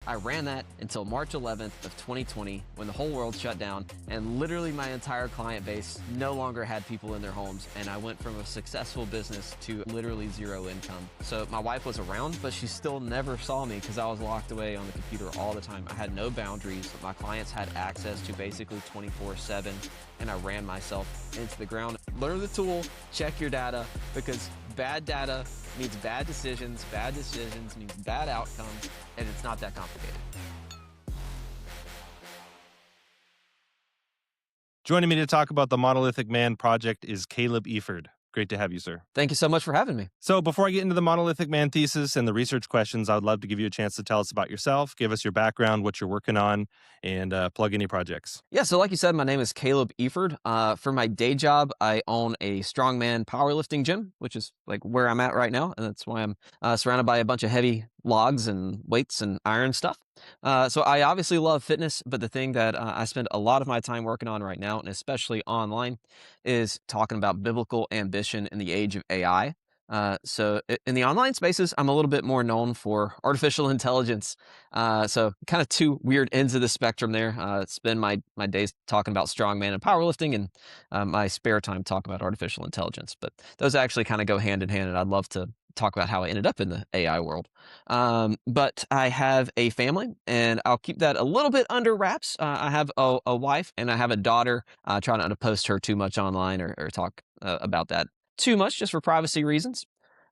I ran that until March 11th of 2020 when the whole world shut down and literally my entire client base no longer had people in their homes, and I went from a successful business to literally zero income. So my wife was around, but she still never saw me because I was locked away on the computer all the time. I had no boundaries. My clients had access to basically 24/7, and I ran myself into the ground. Learn the tool, check your data, because bad data means bad decisions means bad outcomes, and it's not that complicated. Joining me to talk about the Monolithic Man project is Caleb Efurd. Great to have you, sir. Thank you so much for having me. So before I get into the Monolithic Man thesis and the research questions, I would love to give you a chance to tell us about yourself, give us your background, what you're working on, and plug any projects. Yeah, so like you said, my name is Caleb Efurd. For my day job, I own a strongman powerlifting gym, which is like where I'm at right now, and that's why I'm surrounded by a bunch of heavy logs and weights and iron stuff. So I obviously love fitness, but the thing that I spend a lot of my time working on right now, and especially online, is talking about biblical ambition in the age of AI. In the online spaces, I'm a little bit more known for artificial intelligence. So kind of two weird ends of the spectrum there. Spend my days talking about strongman and powerlifting, and my spare time talk about artificial intelligence. But those actually kind of go hand in hand, and I'd love to talk about how I ended up in the AI world. But I have a family, and I'll keep that a little bit under wraps. I have a wife, and I have a daughter. Try not to post her too much online or talk about that too much, just for privacy reasons.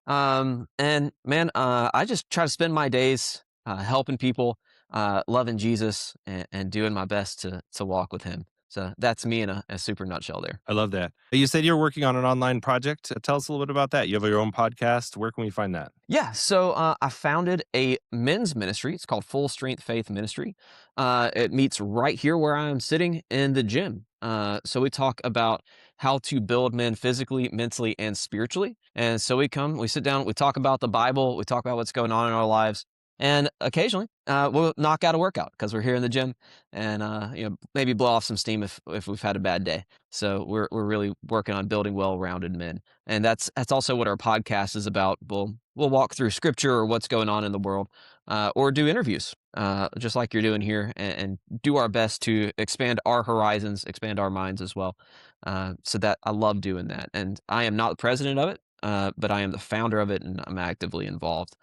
And man, I just try to spend my days helping people, loving Jesus, and doing my best to walk with Him. So that's me in a super nutshell there. I love that. You said you're working on an online project. Tell us a little bit about that. You have your own podcast. Where can we find that? Yeah, so I founded a men's ministry. It's called Full Strength Faith Ministry. It meets right here where I am sitting in the gym. So we talk about how to build men physically, mentally, and spiritually. And so we sit down, we talk about the Bible, we talk about what's going on in our lives. And occasionally, we'll knock out a workout because we're here in the gym, and maybe blow off some steam if we've had a bad day. So we're really working on building well-rounded men, and that's also what our podcast is about. We'll walk through scripture or what's going on in the world, or do interviews, just like you're doing here, and do our best to expand our horizons, expand our minds as well. So that I love doing that, and I am not the president of it, but I am the founder of it, and I'm actively involved.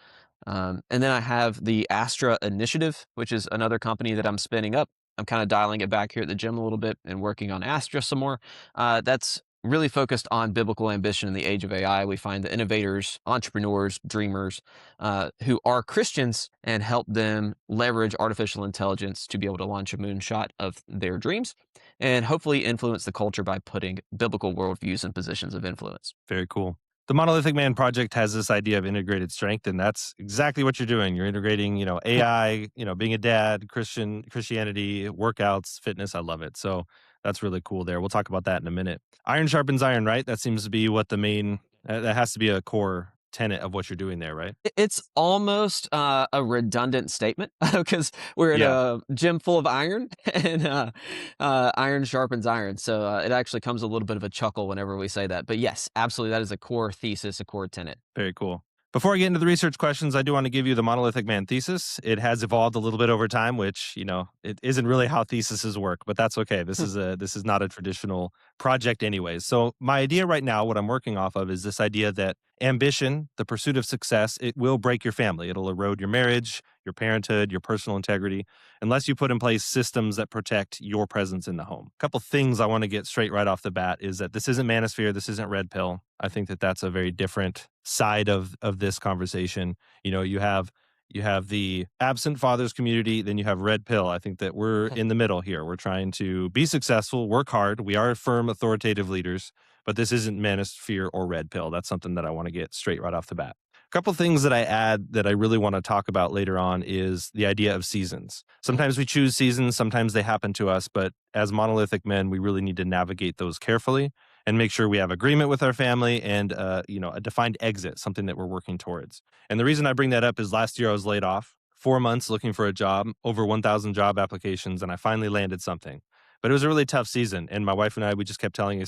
And then I have the Astra Initiative, which is another company that I'm spinning up. I'm kind of dialing it back here at the gym a little bit and working on Astra some more. That's really focused on biblical ambition in the age of AI. We find the innovators, entrepreneurs, dreamers who are Christians and help them leverage artificial intelligence to be able to launch a moonshot of their dreams and hopefully influence the culture by putting biblical worldviews in positions of influence. Very cool. The Monolithic Man project has this idea of integrated strength, and that's exactly what you're doing. You're integrating, AI, being a dad, Christianity, workouts, fitness. I love it. So that's really cool there. We'll talk about that in a minute. Iron sharpens iron, right? That seems to be what that has to be a core tenet of what you're doing there, right? It's almost a redundant statement because we're in a gym full of iron, and iron sharpens iron. So it actually comes a little bit of a chuckle whenever we say that. But yes, absolutely, that is a core thesis, a core tenet. Very cool. Before I get into the research questions, I do want to give you the Monolithic Man thesis. It has evolved a little bit over time, which, it isn't really how theses work, but that's okay. This is not a traditional project anyways. So my idea right now, what I'm working off of, is this idea that ambition, the pursuit of success, it will break your family. It'll erode your marriage, your parenthood, your personal integrity, unless you put in place systems that protect your presence in the home. A couple things I want to get straight right off the bat is that this isn't manosphere, this isn't red pill. I think that that's a very different side of this conversation. You have the absent fathers community, then you have red pill. I think that we're in the middle here. We're trying to be successful, work hard. We are firm, authoritative leaders, but this isn't manosphere or red pill. That's something that I want to get straight right off the bat. A couple things that I add that I really want to talk about later on is the idea of seasons. Sometimes we choose seasons, sometimes they happen to us, but as monolithic men, we really need to navigate those carefully and make sure we have agreement with our family and a defined exit, something that we're working towards. And the reason I bring that up is last year I was laid off, 4 months looking for a job, over 1,000 job applications, and I finally landed something. But it was a really tough season, and my wife and I, we just kept telling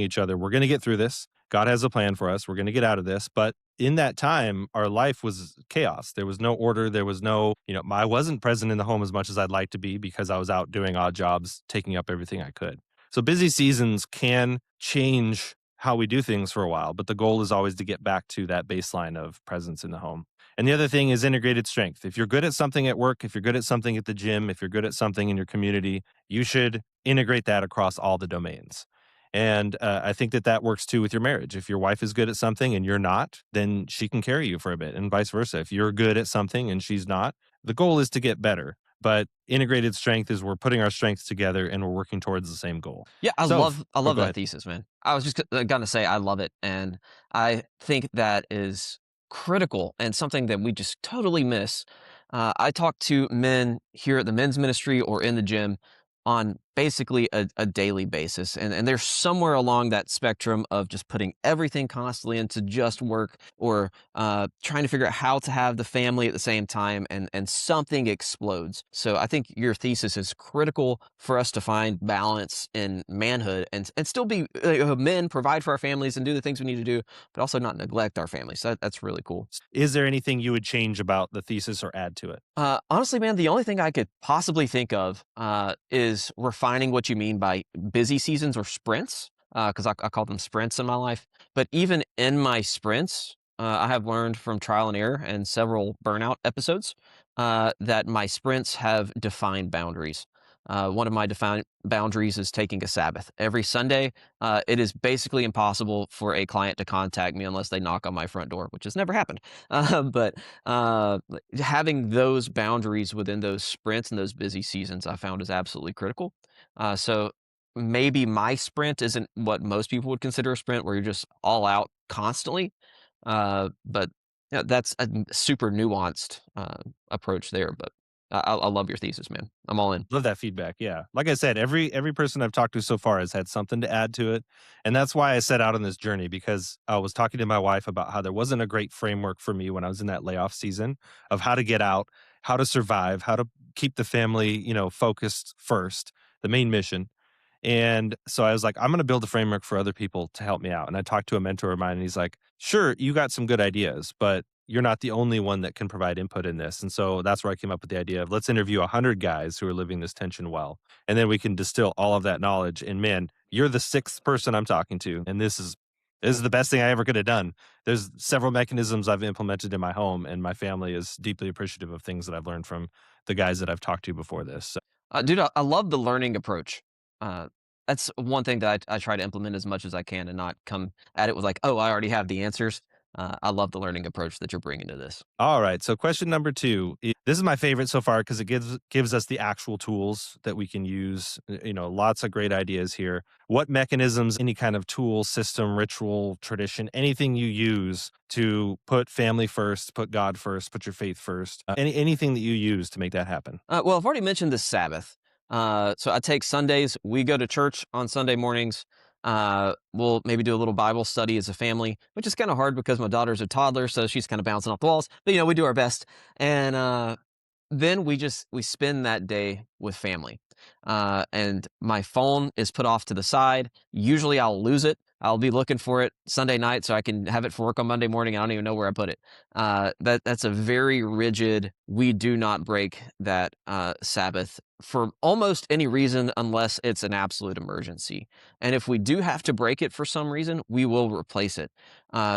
each other, we're going to get through this. God has a plan for us. We're going to get out of this, but in that time, our life was chaos. There was no order. There was no, I wasn't present in the home as much as I'd like to be because I was out doing odd jobs, taking up everything I could. So busy seasons can change how we do things for a while, but the goal is always to get back to that baseline of presence in the home. And the other thing is integrated strength. If you're good at something at work, if you're good at something at the gym, if you're good at something in your community, you should integrate that across all the domains. And I think that that works too with your marriage. If your wife is good at something and you're not, then she can carry you for a bit, and vice versa. If you're good at something and she's not, the goal is to get better. But integrated strength is we're putting our strengths together and we're working towards the same goal. Yeah, So, I oh, love go that ahead. thesis, man. I was just gonna say I love it, and I think that is critical and something that we just totally miss. I talk to men here at the men's ministry or in the gym on basically a daily basis, and they're somewhere along that spectrum of just putting everything constantly into just work or trying to figure out how to have the family at the same time, and something explodes. So I think your thesis is critical for us to find balance in manhood and still be men, provide for our families, and do the things we need to do, but also not neglect our families. So that's really cool. Is there anything you would change about the thesis or add to it? Honestly, man, the only thing I could possibly think of is refining what you mean by busy seasons or sprints, because I call them sprints in my life. But even in my sprints, I have learned from trial and error and several burnout episodes that my sprints have defined boundaries. One of my defined boundaries is taking a Sabbath. Every Sunday, it is basically impossible for a client to contact me unless they knock on my front door, which has never happened. But having those boundaries within those sprints and those busy seasons, I found is absolutely critical. So maybe my sprint isn't what most people would consider a sprint, where you're just all out constantly. But yeah, that's a super nuanced approach there. But I love your thesis, man. I'm all in. Love that feedback. Yeah. Like I said, every person I've talked to so far has had something to add to it. And that's why I set out on this journey, because I was talking to my wife about how there wasn't a great framework for me when I was in that layoff season of how to get out, how to survive, how to keep the family, focused first, the main mission. And so I was like, I'm going to build a framework for other people to help me out. And I talked to a mentor of mine, and he's like, sure, you got some good ideas, but you're not the only one that can provide input in this. And so that's where I came up with the idea of let's interview 100 guys who are living this tension well. And then we can distill all of that knowledge. And man, you're the sixth person I'm talking to. And this is the best thing I ever could have done. There's several mechanisms I've implemented in my home, and my family is deeply appreciative of things that I've learned from the guys that I've talked to before this. Dude, I love the learning approach. Uh, that's one thing that I try to implement as much as I can and not come at it with like, oh, I already have the answers. I love the learning approach that you're bringing to this. All right. So question number two. This is my favorite so far because it gives us the actual tools that we can use. Lots of great ideas here. What mechanisms, any kind of tool, system, ritual, tradition, anything you use to put family first, put God first, put your faith first, anything that you use to make that happen? Well, I've already mentioned the Sabbath. So I take Sundays. We go to church on Sunday mornings. We'll maybe do a little Bible study as a family, which is kind of hard because my daughter's a toddler, so she's kind of bouncing off the walls. But we do our best. And then we spend that day with family. And my phone is put off to the side. Usually I'll lose it. I'll be looking for it Sunday night so I can have it for work on Monday morning. I don't even know where I put it. That's a very rigid. We do not break that Sabbath for almost any reason unless it's an absolute emergency. And if we do have to break it for some reason, we will replace it.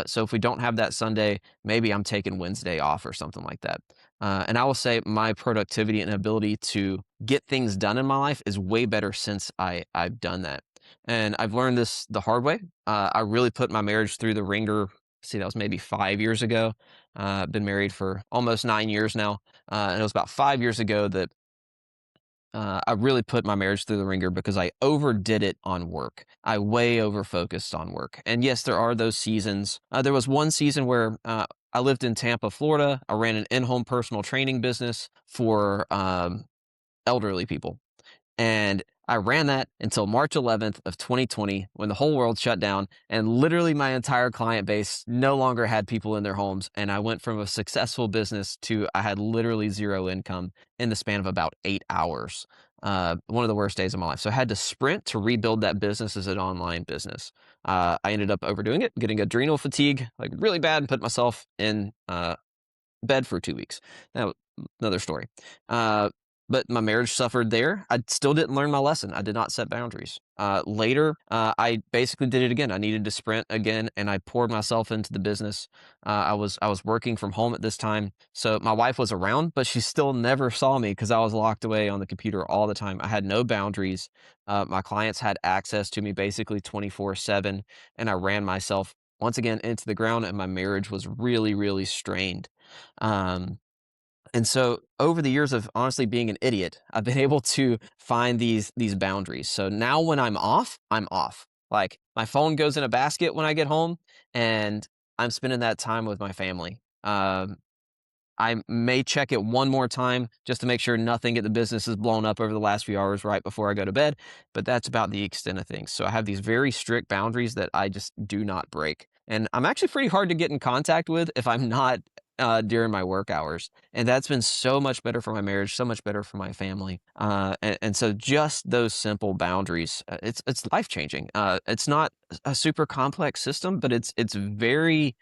So if we don't have that Sunday, maybe I'm taking Wednesday off or something like that. And I will say my productivity and ability to get things done in my life is way better since I've done that. And I've learned this the hard way. I really put my marriage through the ringer. See, that was maybe 5 years ago. Been married for almost 9 years now. And it was about 5 years ago that I really put my marriage through the ringer because I overdid it on work. I way over focused on work. And yes, there are those seasons. There was one season where I lived in Tampa, Florida. I ran an in-home personal training business for elderly people. And I ran that until March 11th of 2020 when the whole world shut down and literally my entire client base no longer had people in their homes. And I went from a successful business to I had literally zero income in the span of about 8 hours. One of the worst days of my life. So I had to sprint to rebuild that business as an online business. I ended up overdoing it, getting adrenal fatigue, like really bad, and put myself in bed for 2 weeks. Now, another story. Uh, but my marriage suffered there. I still didn't learn my lesson. I did not set boundaries. Later, I basically did it again. I needed to sprint again, and I poured myself into the business. I was working from home at this time, so my wife was around, but she still never saw me because I was locked away on the computer all the time. I had no boundaries. My clients had access to me basically 24/7, and I ran myself once again into the ground, and my marriage was really, really strained. Um, and so over the years of honestly being an idiot, I've been able to find these boundaries. So now when I'm off, I'm off. Like my phone goes in a basket when I get home, and I'm spending that time with my family. I may check it one more time just to make sure nothing at the business is blown up over the last few hours right before I go to bed, but that's about the extent of things. So I have these very strict boundaries that I just do not break. And I'm actually pretty hard to get in contact with if I'm not during my work hours. And that's been so much better for my marriage, so much better for my family. And so just those simple boundaries, it's life changing. It's not a super complex system, but it's very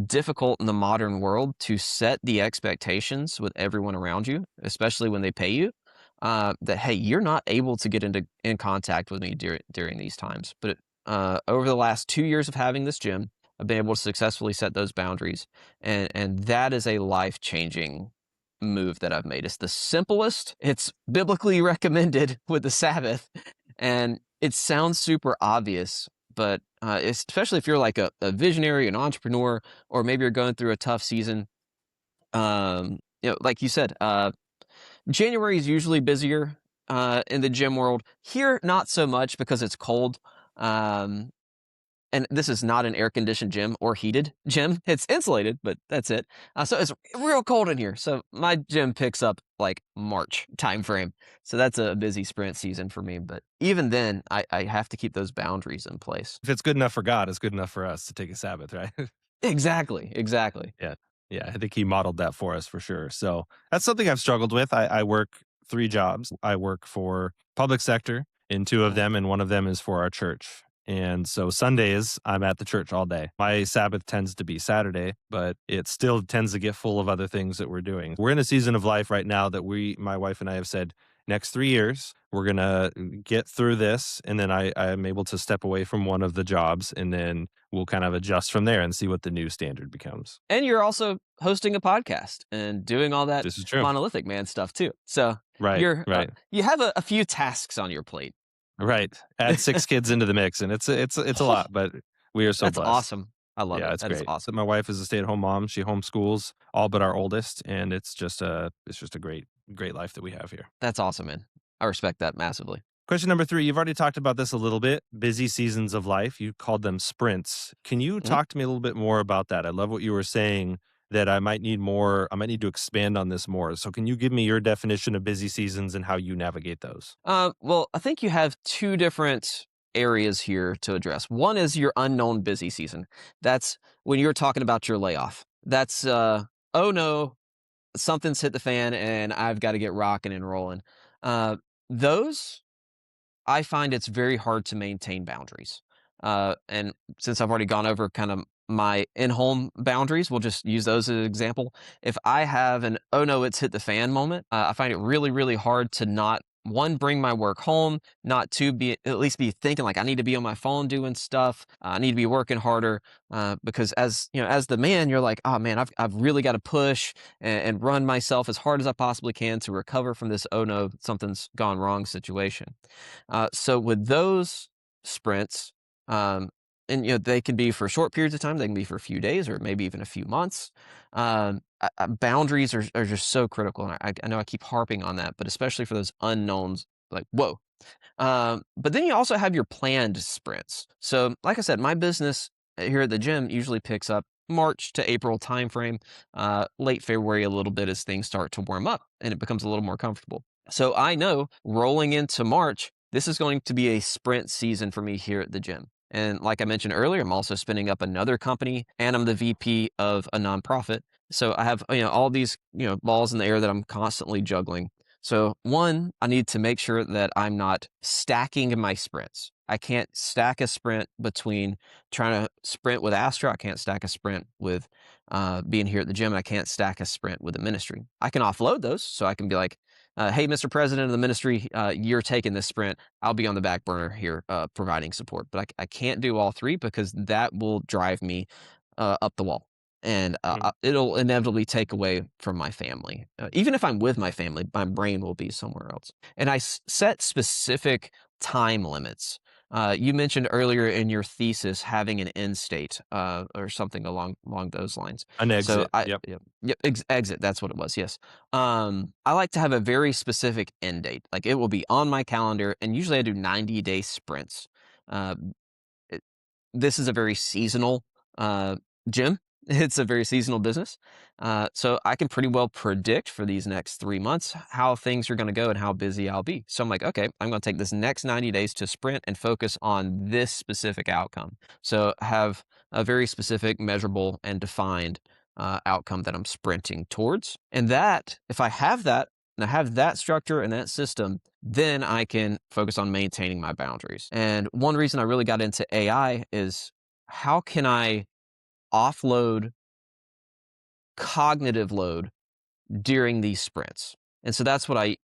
difficult in the modern world to set the expectations with everyone around you, especially when they pay you, that hey, you're not able to get in contact with me during these times. But over the last 2 years of having this gym, I've been able to successfully set those boundaries, and that is a life changing move that I've made. It's the simplest. It's biblically recommended with the Sabbath, and it sounds super obvious, but especially if you're like a visionary, an entrepreneur, or maybe you're going through a tough season. Like you said, January is usually busier in the gym world. Here, not so much because it's cold. Um, and this is not an air conditioned gym or heated gym. It's insulated, but that's it. So it's real cold in here. So my gym picks up like March time frame. So that's a busy sprint season for me. But even then, I have to keep those boundaries in place. If it's good enough for God, it's good enough for us to take a Sabbath, right? Exactly. Exactly. Yeah. Yeah. I think he modeled that for us for sure. So that's something I've struggled with. I work 3 jobs. I work for public sector in two of Mm. them, and one of them is for our church. And so Sundays, I'm at the church all day. My Sabbath tends to be Saturday, but it still tends to get full of other things that we're doing. We're in a season of life right now that my wife and I have said, next 3 years, we're going to get through this. And then I'm able to step away from one of the jobs, and then we'll kind of adjust from there and see what the new standard becomes. And you're also hosting a podcast and doing all that This is true. Monolithic Man stuff too. So Right, right, you have a few tasks on your plate. right. Add 6 kids into the mix, and it's a lot, but we are so That's blessed. awesome. I love Yeah, it. it's That is great. So awesome. my wife is a stay-at-home mom. She homeschools all but our oldest, and it's just a great life that we have here. That's awesome, man. I respect that massively. Question number 3, you've already talked about this a little bit, busy seasons of life. You called them sprints. Can you Mhm. talk to me a little bit more about that? I love what you were saying, that I might need to expand on this more. So can you give me your definition of busy seasons and how you navigate those? Well, I think you have two different areas here to address. One is your unknown busy season. That's when you're talking about your layoff. That's oh no, something's hit the fan and I've got to get rocking and rolling. Those I find it's very hard to maintain boundaries. And since I've already gone over kind of my in-home boundaries, we'll just use those as an example. If I have an "oh no, it's hit the fan" moment, I find it really, really hard to not one bring my work home, not two be at least be thinking like I need to be on my phone doing stuff. I need to be working harder because as you know, as the man, you're like, oh man, I've really got to push and run myself as hard as I possibly can to recover from this "oh no, something's gone wrong" situation. So with those sprints, um, and they can be for short periods of time, they can be for a few days or maybe even a few months. Boundaries are just so critical, and I know I keep harping on that, but especially for those unknowns, like whoa. But then you also have your planned sprints. So, like I said, my business here at the gym usually picks up March to April timeframe, late February a little bit as things start to warm up and it becomes a little more comfortable. So I know rolling into March, this is going to be a sprint season for me here at the gym. And like I mentioned earlier, I'm also spinning up another company and I'm the VP of a nonprofit. So I have, all these, balls in the air that I'm constantly juggling. So, one, I need to make sure that I'm not stacking my sprints. I can't stack a sprint between trying to sprint with Astra. I can't stack a sprint with being here at the gym. I can't stack a sprint with the ministry. I can offload those. So I can be like, hey, Mr. President of the ministry, you're taking this sprint. I'll be on the back burner here providing support. But I can't do all three because that will drive me up the wall. And it'll inevitably take away from my family. Even if I'm with my family, my brain will be somewhere else. And set specific time limits. You mentioned earlier in your thesis having an end state or something along those lines. An So exit. Yep. exit. That's what it was. Yes. I like to have a very specific end date. Like it will be on my calendar, and usually I do 90-day sprints. Uh, it, this is a very seasonal gym. It's a very seasonal business. So I can pretty well predict for these next 3 months how things are going to go and how busy I'll be. So I'm like, okay, I'm going to take this next 90 days to sprint and focus on this specific outcome. So have a very specific, measurable, and defined outcome that I'm sprinting towards. And that, if I have that, and I have that structure and that system, then I can focus on maintaining my boundaries. And one reason I really got into AI is how can I offload cognitive load during these sprints? And so that's what I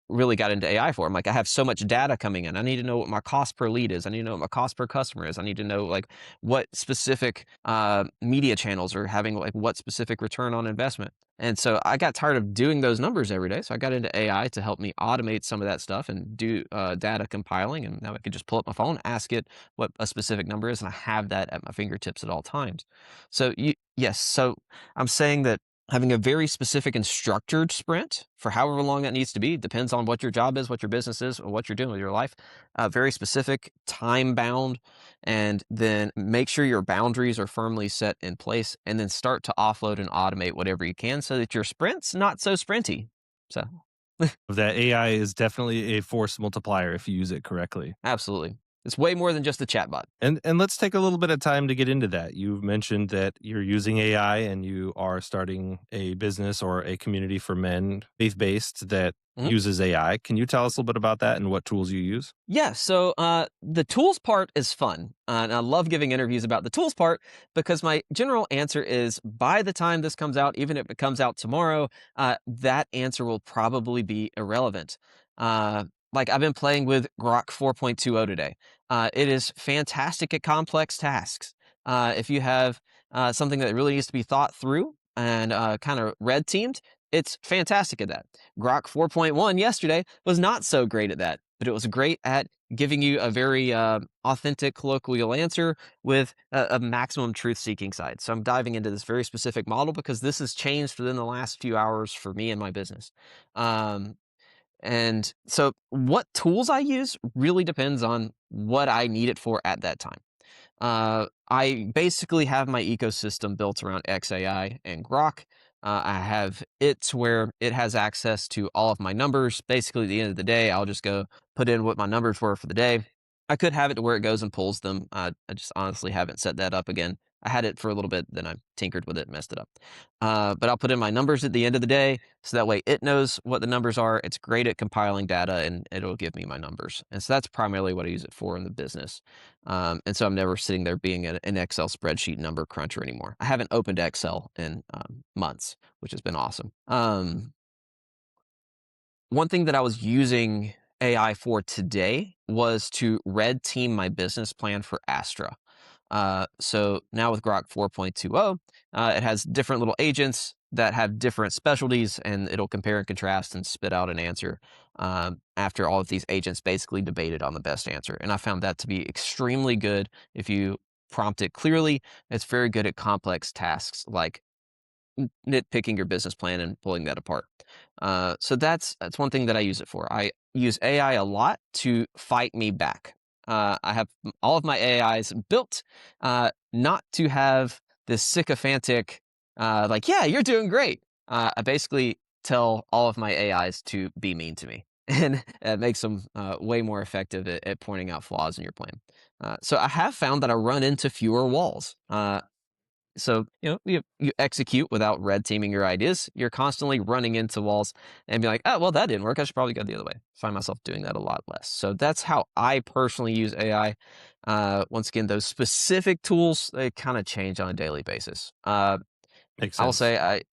really got into AI for. I'm like, I have so much data coming in. I need to know what my cost per lead is. I need to know what my cost per customer is. I need to know like what specific media channels are having like what specific return on investment. And so I got tired of doing those numbers every day. So I got into AI to help me automate some of that stuff and do data compiling. And now I can just pull up my phone, ask it what a specific number is, and I have that at my fingertips at all times. So yes. So I'm saying that having a very specific and structured sprint for however long that needs to be depends on what your job is, what your business is, or what you're doing with your life. Very specific, time bound, and then make sure your boundaries are firmly set in place, and then start to offload and automate whatever you can so that your sprint's not so sprinty. So, That AI is definitely a force multiplier if you use it correctly. absolutely, it's way more than just a chatbot. And let's take a little bit of time to get into that. You've mentioned that you're using AI and you are starting a business or a community for men, faith-based, that Mhm. uses AI. Can you tell us a little bit about that and what tools you use? Yeah, so the tools part is fun. And I love giving interviews about the tools part because my general answer is by the time this comes out, even if it comes out tomorrow, that answer will probably be irrelevant. Like I've been playing with Grok 4.20 today. It is fantastic at complex tasks. If you have something that really needs to be thought through and kind of red teamed, it's fantastic at that. Grok 4.1 yesterday was not so great at that, but it was great at giving you a very authentic colloquial answer with a maximum truth seeking side. So I'm diving into this very specific model because this has changed within the last few hours for me and my business. Um, and so what tools I use really depends on what I need it for at that time. I basically have my ecosystem built around XAI and Grok. I have it to where it has access to all of my numbers. Basically, at the end of the day, I'll just go put in what my numbers were for the day. I could have it to where it goes and pulls them. I just honestly haven't set that up again. I had it for a little bit, then I tinkered with it, messed it up. But I'll put in my numbers at the end of the day, so that way it knows what the numbers are. It's great at compiling data, and it'll give me my numbers. And so that's primarily what I use it for in the business. And so I'm never sitting there being an Excel spreadsheet number cruncher anymore. I haven't opened Excel in months, which has been awesome. One thing that I was using AI for today was to red team my business plan for Astra. So now with Grok 4.20, it has different little agents that have different specialties, and it'll compare and contrast and spit out an answer after all of these agents basically debated on the best answer. And I found that to be extremely good if you prompt it clearly. It's very good at complex tasks like nitpicking your business plan and pulling that apart. So that's one thing that I use it for. I use AI a lot to fight me back. I have all of my AIs built not to have this sycophantic, like, yeah, you're doing great. I basically tell all of my AIs to be mean to me. And it makes them way more effective at pointing out flaws in your plan. So I have found that I run into fewer walls. So, you execute without red teaming your ideas. You're constantly running into walls and be like, oh, well, that didn't work. I should probably go the other way. Find myself doing that a lot less. So that's how I personally use AI. Once again, those specific tools, they kind of change on a daily basis. Makes I will sense. say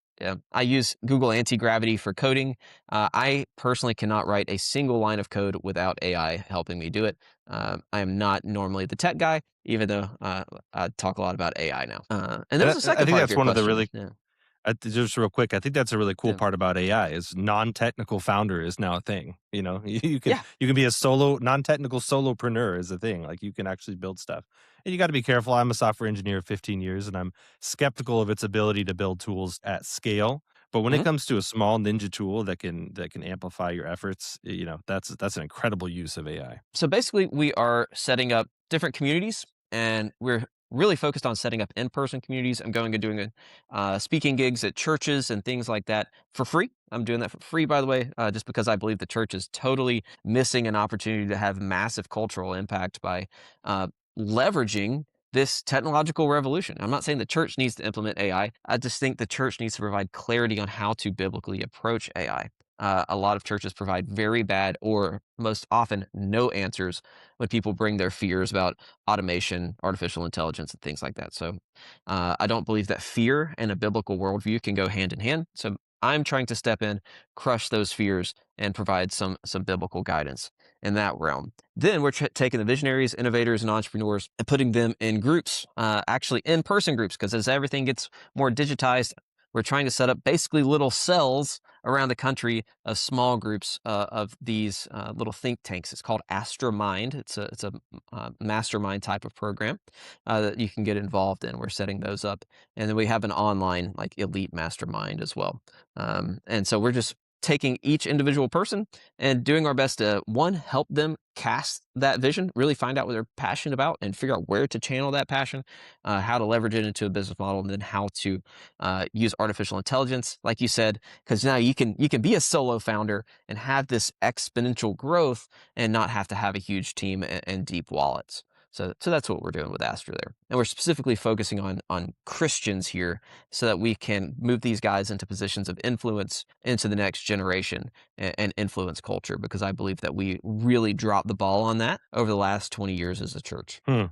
I use Google Anti-Gravity for coding. I personally cannot write a single line of code without AI helping me do it. I am not normally the tech guy, even though I talk a lot about AI now. And there And was a I second think part of that's your one of the question. really Yeah. just real quick, I think that's a really cool Yeah. part about AI is non-technical founder is now a thing. You know, Yeah. you can be a solo non-technical solopreneur is a thing. Like you can actually build stuff. And you got to be careful. I'm a software engineer of 15 years and I'm skeptical of its ability to build tools at scale. But when it Mhm. comes to a small ninja tool that can amplify your efforts, you know, that's an incredible use of AI. So basically, we are setting up different communities, and we're really focused on setting up in-person communities. I'm going and doing speaking gigs at churches and things like that for free. I'm doing that for free, by the way, just because I believe the church is totally missing an opportunity to have massive cultural impact by uh, leveraging this technological revolution. I'm not saying the church needs to implement AI. I just think the church needs to provide clarity on how to biblically approach AI. A lot of churches provide very bad or most often no answers when people bring their fears about automation, artificial intelligence, and things like that. So I don't believe that fear and a biblical worldview can go hand in hand. So I'm trying to step in, crush those fears, and provide some biblical guidance in that realm. Then we're taking the visionaries, innovators, and entrepreneurs and putting them in groups, actually in-person groups, because as everything gets more digitized, we're trying to set up basically little cells around the country of small groups of these little think tanks. It's called Astramind. It's a mastermind type of program that you can get involved in. We're setting those up, and then we have an online like elite mastermind as well. And so we're just taking each individual person and doing our best to one help them cast that vision, really find out what they're passionate about, and figure out where to channel that passion, how to leverage it into a business model, and then how to use artificial intelligence, like you said, because now you can be a solo founder and have this exponential growth and not have to have a huge team and deep wallets. So that's what we're doing with Astra there, and we're specifically focusing on Christians here, so that we can move these guys into positions of influence into the next generation and influence culture. Because I believe that we really dropped the ball on that over the last 20 years as a church. Hmm.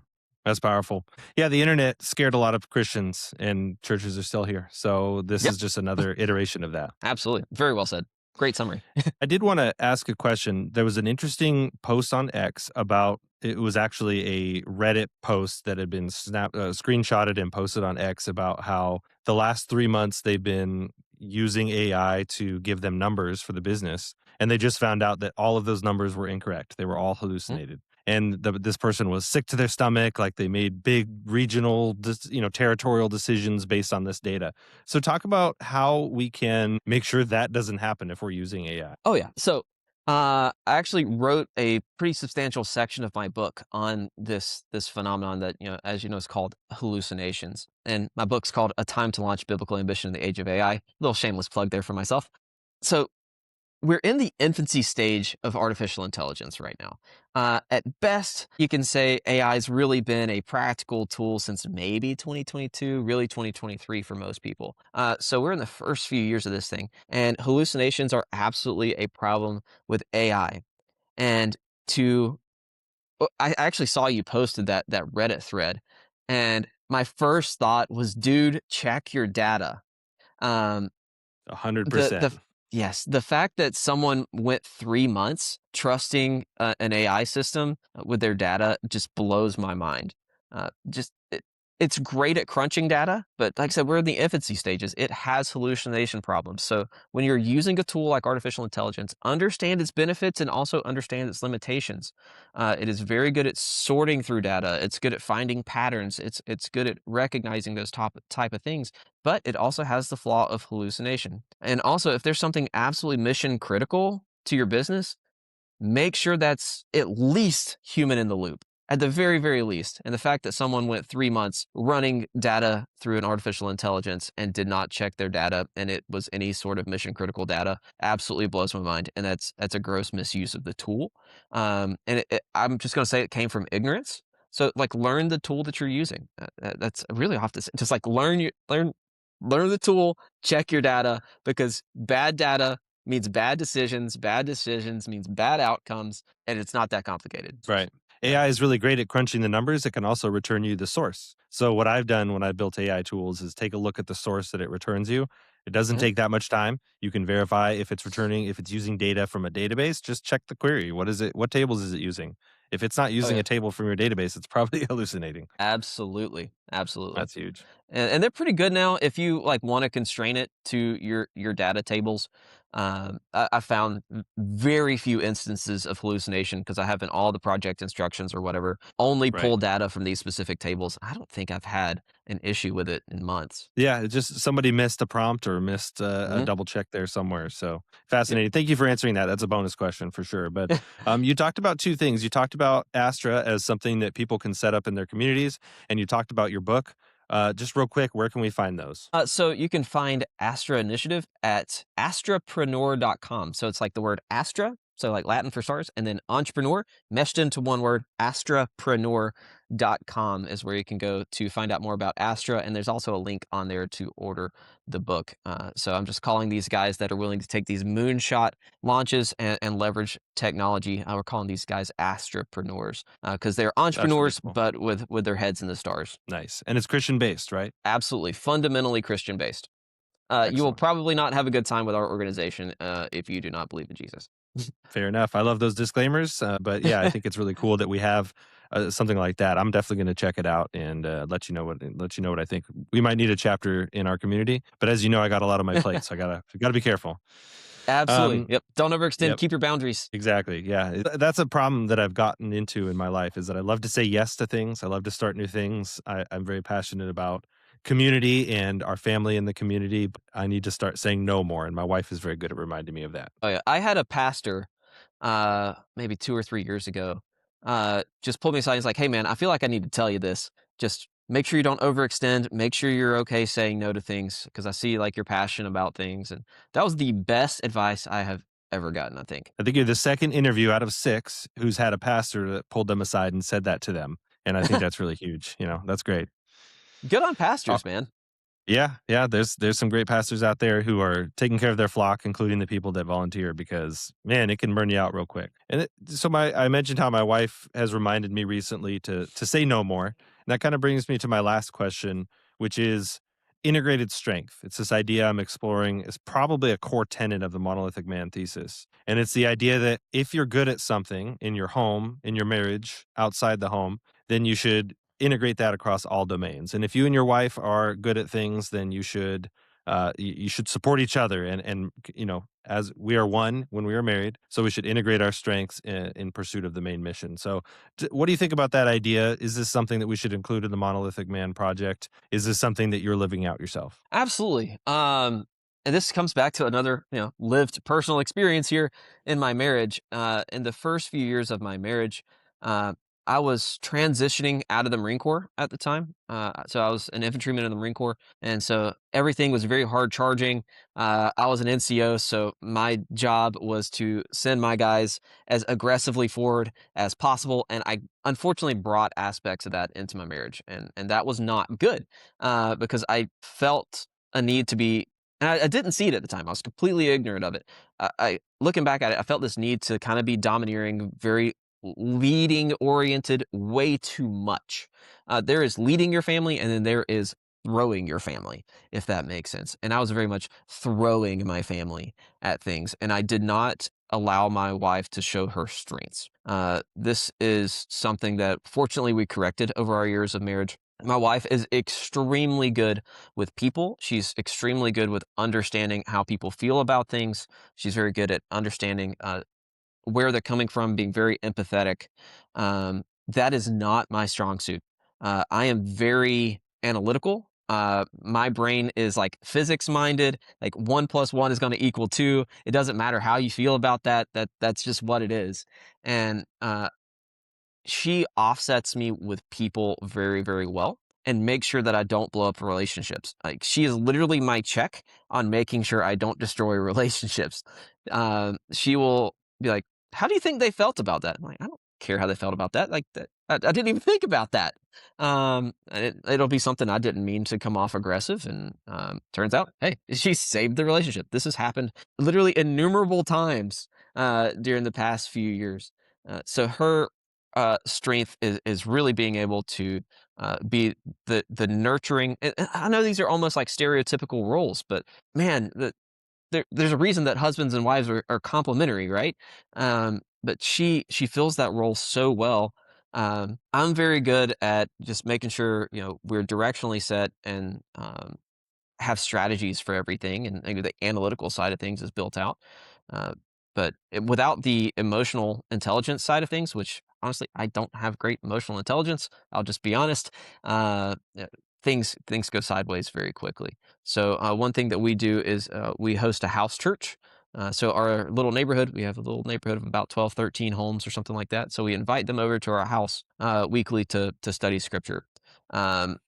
That's powerful. Yeah, the internet scared a lot of Christians and churches are still here. So this Yep, is just another iteration of that. absolutely, very well said. Great summary. I did want to ask a question. There was an interesting post on X about it was actually a Reddit post that had been screenshotted and posted on X about how the last 3 months they've been using AI to give them numbers for the business, and they just found out that all of those numbers were incorrect. They were all hallucinated, and this person was sick to their stomach. Like they made big regional, territorial decisions based on this data. So talk about how we can make sure that doesn't happen if we're using AI. Oh yeah. So I actually wrote a pretty substantial section of my book on this phenomenon that as you know, is called hallucinations. And my book's called "A Time to Launch Biblical Ambition in the Age of AI." Little shameless plug there for myself. So we're in the infancy stage of artificial intelligence right now. At best, you can say AI's really been a practical tool since maybe 2022, really 2023 for most people. So we're in the first few years of this thing, and hallucinations are absolutely a problem with AI. And to, I actually saw you posted that Reddit thread, and my first thought was, dude, check your data. Um, the 100%. yes, the fact that someone went 3 months trusting, an AI system with their data just blows my mind. Just it's great at crunching data, but like I said, we're in the infancy stages. It has hallucination problems. So when you're using a tool like artificial intelligence, understand its benefits and also understand its limitations. It is very good at sorting through data. It's good at finding patterns. It's good at recognizing those type of things, but it also has the flaw of hallucination. And also, if there's something absolutely mission critical to your business, make sure that's at least human in the loop, at the very, very least. And the fact that someone went 3 months running data through an artificial intelligence and did not check their data, and it was any sort of mission critical data, absolutely blows my mind. And that's a gross misuse of the tool. And I'm just going to say it came from ignorance. So, like, learn the tool that you're using. That's really off to say. Just like learn the tool, check your data because bad data means bad decisions means bad outcomes, and it's not that complicated. Right. Yeah. AI is really great at crunching the numbers. It can also return you the source. So what I've done when I built AI tools is take a look at the source that it returns you. It doesn't Mhm. take that much time. You can verify if it's using data from a database, just check the query. What tables is it using? If it's not Oh, using yeah. a table from your database, it's probably hallucinating. Absolutely, absolutely. That's huge. And they're pretty good now if you, like, wanna constrain it to your data tables. I found very few instances of hallucination because I have in all the project instructions or whatever, only Right. pull data from these specific tables. I don't think I've had an issue with it in months. Yeah, it just somebody missed a prompt or missed a Mhm. double check there somewhere. So Yep. fascinating. Thank you for answering that. That's a bonus question for sure. But you talked about two things. You talked about Astra as something that people can set up in their communities, and you talked about your book. Just real quick, where can we find those? So you can find Astra Initiative at astrapreneur.com. So it's like the word Astra, so like Latin for stars, and then entrepreneur meshed into one word. Astrapreneur.com is where you can go to find out more about Astra. And there's also a link on there to order the book. So I'm just calling these guys that are willing to take these moonshot launches and leverage technology. We're calling these guys Astrapreneurs because they're That's really entrepreneurs, cool. but with their heads in the stars. Nice, and it's Christian based, right? Absolutely, fundamentally Christian based. You will Excellent. probably not have a good time with our organization if you do not believe in Jesus. Fair enough. I love those disclaimers, but yeah, I think it's really cool that we have something like that. I'm definitely going to check it out and let you know what I think. We might need a chapter in our community, but as you know, I got a lot on my plate, so I gotta be careful. Absolutely. Um, Yep. Don't overextend. yep, Keep your boundaries. exactly. Yeah, that's a problem that I've gotten into in my life is that I love to say yes to things. I love to start new things. I'm very passionate about community and our family in the community. But I need to start saying no more, and my wife is very good at reminding me of that. Oh yeah, I had a pastor, maybe 2 or 3 years ago, just pulled me aside. He's like, "Hey man, I feel like I need to tell you this. Just make sure you don't overextend. Make sure you're okay saying no to things because I see like you're passionate about things." And that was the best advice I have ever gotten. I think. I think you're the second interview out of 6 who's had a pastor that pulled them aside and said that to them, and I think that's really huge, that's great. Good on Uh, pastors, man. yeah, yeah, there's some great pastors out there who are taking care of their flock, including the people that volunteer because, man, it can burn you out real quick. And I mentioned how my wife has reminded me recently to say no more, and that kinda brings me to my last question, which is integrated strength. It's this idea I'm exploring. It's probably a core tenet of the Monolithic Man thesis, and it's the idea that if you're good at something in your home, in your marriage, outside the home, then you should integrate that across all domains. And if you and your wife are good at things, then you should support each other. As we are one when we are married, so we should integrate our strengths in pursuit of the main mission. So, what do you think about that idea? Is this something that we should include in the Monolithic Man project? Is this something that you're living out yourself? Absolutely. And this comes back to another, lived personal experience here in my marriage. In the first few years of my marriage, uh, I was transitioning out of the Marine Corps at the time. So I was an infantryman in the Marine Corps, and so everything was very hard charging. I was an NCO, so my job was to send my guys as aggressively forward as possible. And I unfortunately brought aspects of that into my marriage, and that was not good because I felt a need to be and I didn't see it at the time. I was completely ignorant of it. I looking back at it, I felt this need to kind of be domineering, very leading oriented, way too much. There is leading your family, and then there is throwing your family, if that makes sense. And I was very much throwing my family at things, and I did not allow my wife to show her strengths. This is something that fortunately we corrected over our years of marriage. My wife is extremely good with people. She's extremely good with understanding how people feel about things. She's very good at understanding where they're coming from, being very empathetic. That is not my strong suit. I am very analytical. My brain is like physics minded. Like 1 plus 1 is going to equal 2. It doesn't matter how you feel about that. That's just what it is. And she offsets me with people very, very well and makes sure that I don't blow up relationships. Like she is literally my check on making sure I don't destroy relationships. She will be like, "How do you think they felt about that?" I'm like, "I don't care how they felt about that. Like that, I didn't even think about that. And it'll be something I didn't mean to come off aggressive, and turns out, hey, she saved the relationship. This has happened literally innumerable times during the past few years. So her strength is really being able to be the nurturing. And I know these are almost like stereotypical roles, but man, there's a reason that husbands and wives are complementary, right? But she fills that role so well. I'm very good at just making sure we're directionally set, and have strategies for everything, and maybe the analytical side of things is built out. Uh, but without the emotional intelligence side of things, which honestly I don't have great emotional intelligence, I'll just be honest. Things go sideways very quickly. So one thing that we do is we host a house church. So our little neighborhood, we have a little neighborhood of about 12, 13 homes or something like that. So we invite them over to our house weekly to study scripture. Um,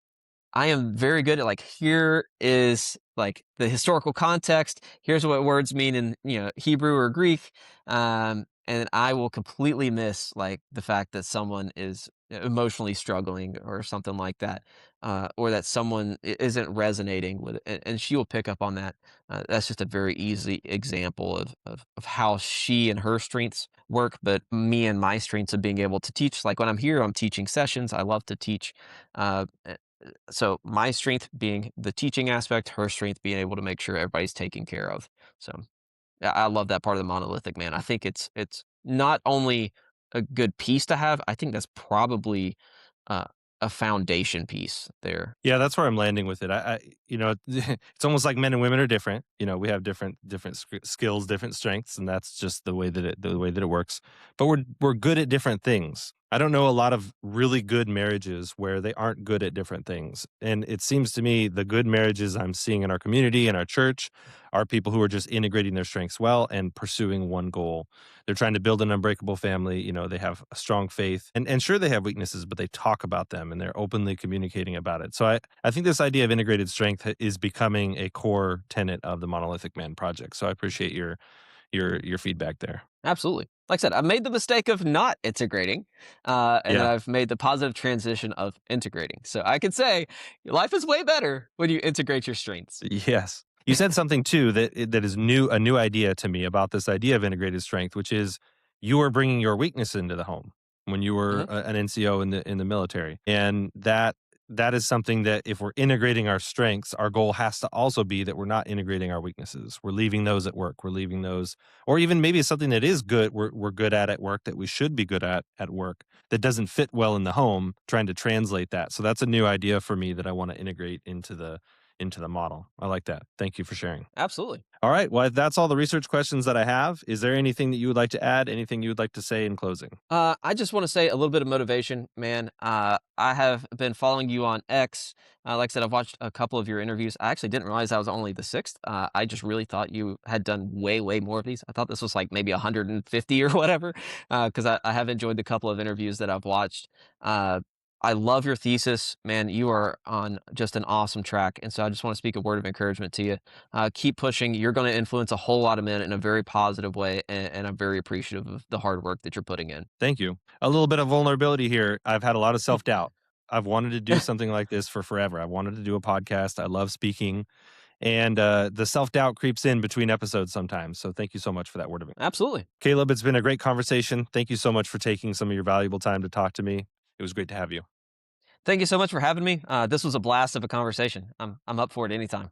I am very good at, like, here is like the historical context. Here's what words mean in Hebrew or Greek, and I will completely miss like the fact that someone is emotionally struggling or something like that, or that someone isn't resonating with it, and she will pick up on that. That's just a very easy example of how she and her strengths work, but me and my strengths of being able to teach. Like when I'm here, I'm teaching sessions. I love to teach. Uh, so my strength being the teaching aspect, her strength being able to make sure everybody's taken care of. So yeah, I love that part of the Monolithic Man. I think it's not only a good piece to have, I think that's probably uh, a foundation piece there. Yeah, that's where I'm landing with it. It's almost like men and women are different. We have different skills, different strengths, and that's just the way that it works. But we're good at different things. I don't know a lot of really good marriages where they aren't good at different things. And it seems to me the good marriages I'm seeing in our community and our church are people who are just integrating their strengths well and pursuing one goal. They're trying to build an unbreakable family. They have a strong faith, and sure, they have weaknesses, but they talk about them and they're openly communicating about it. So I think this idea of integrated strength is becoming a core tenet of the Monolithic Man project. So I appreciate your feedback there. Absolutely. Like I said, I've made the mistake of not integrating, and then Yeah. I've made the positive transition of integrating. So I could say life is way better when you integrate your strengths. Yes. You said something too that is a new idea to me about this idea of integrated strength, which is you are bringing your weakness into the home when you were Mhm. an NCO in the military, and that is something that if we're integrating our strengths, our goal has to also be that we're not integrating our weaknesses. We're leaving those at work. We're leaving those, or even maybe something that is good we're good at work that we should be good at work that doesn't fit well in the home. Trying to translate that. So that's a new idea for me that I want to integrate into the model. I like that. Thank you for sharing. Absolutely. All right. Well, that's all the research questions that I have. Is there anything that you would like to add? Anything you would like to say in closing? I just want to say a little bit of motivation, man. I have been following you on X. Like I said, I've watched a couple of your interviews. I actually didn't realize I was only the sixth. I just really thought you had done way, way more of these. I thought this was like maybe 150 or whatever, because I have enjoyed the couple of interviews that I've watched. Uh, I love your thesis, man. You are on just an awesome track. And so I just want to speak a word of encouragement to you. Keep pushing. You're going to influence a whole lot of men in a very positive way. And I'm very appreciative of the hard work that you're putting in. Thank you. A little bit of vulnerability here. I've had a lot of self doubt. I've wanted to do something like this for forever. I wanted to do a podcast. I love speaking, and the self doubt creeps in between episodes sometimes. So thank you so much for that word of it. Absolutely. Caleb, it's been a great conversation. Thank you so much for taking some of your valuable time to talk to me. It was great to have you. Thank you so much for having me. This was a blast of a conversation. I'm up for it anytime.